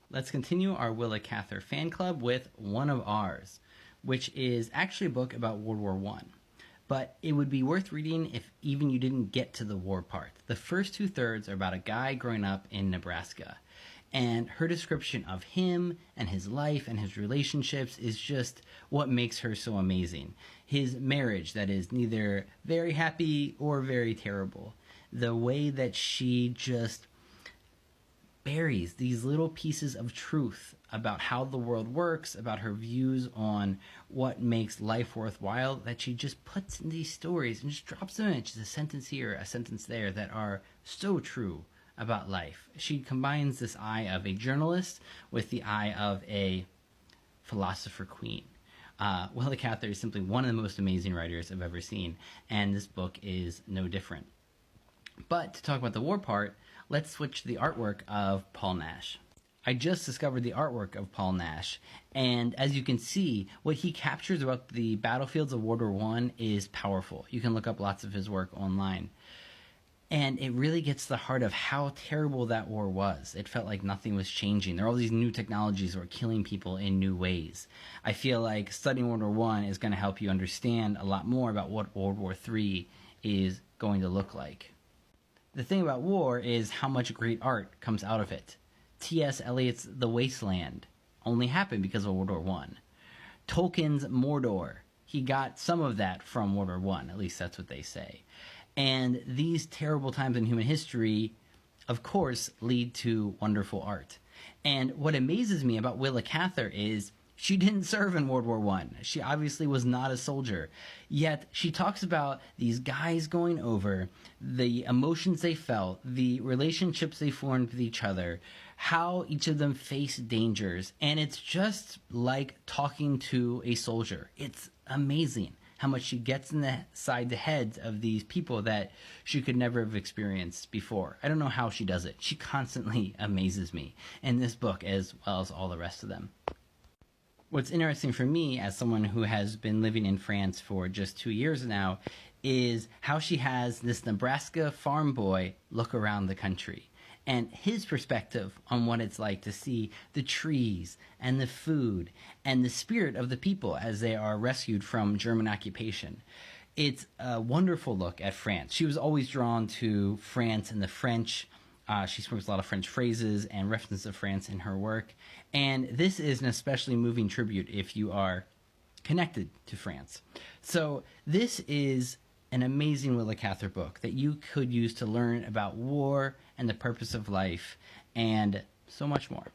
Let's continue our Willa Cather fan club with one of ours, which is actually a book about World War One. But it would be worth reading if even you didn't get to the war part. The first two-thirds are about a guy growing up in Nebraska. And her description of him and his life and his relationships is just what makes her so amazing. His marriage that is neither very happy or very terrible. The way that she just buries these little pieces of truth about how the world works, about her views on what makes life worthwhile, that she just puts in these stories and just drops them in. Just a sentence here, a sentence there, that are so true about life. She combines this eye of a journalist with the eye of a philosopher queen. Willa Cather is simply one of the most amazing writers I've ever seen, and this book is no different. But to talk about the war part, let's switch to the artwork of Paul Nash. I just discovered the artwork of Paul Nash, and as you can see, what he captures about the battlefields of World War I is powerful. You can look up lots of his work online. And it really gets to the heart of how terrible that war was. It felt like nothing was changing. There are all these new technologies that were killing people in new ways. I feel like studying World War I is going to help you understand a lot more about what World War III is going to look like. The thing about war is how much great art comes out of it. T.S. Eliot's The Wasteland only happened because of World War I. Tolkien's Mordor, he got some of that from World War I, at least that's what they say. And these terrible times in human history, of course, lead to wonderful art. And what amazes me about Willa Cather is she didn't serve in World War I. She obviously was not a soldier. Yet she talks about these guys going over, the emotions they felt, the relationships they formed with each other, how each of them faced dangers. And it's just like talking to a soldier. It's amazing how much she gets inside the heads of these people that she could never have experienced before. I don't know how she does it. She constantly amazes me in this book as well as all the rest of them. What's interesting for me as someone who has been living in France for just 2 years now is how she has this Nebraska farm boy look around the country and his perspective on what it's like to see the trees and the food and the spirit of the people as they are rescued from German occupation. It's a wonderful look at France. She was always drawn to France and the French. She speaks a lot of French phrases and references to France in her work. And this is an especially moving tribute if you are connected to France. So this is an amazing Willa Cather book that you could use to learn about war and the purpose of life and so much more.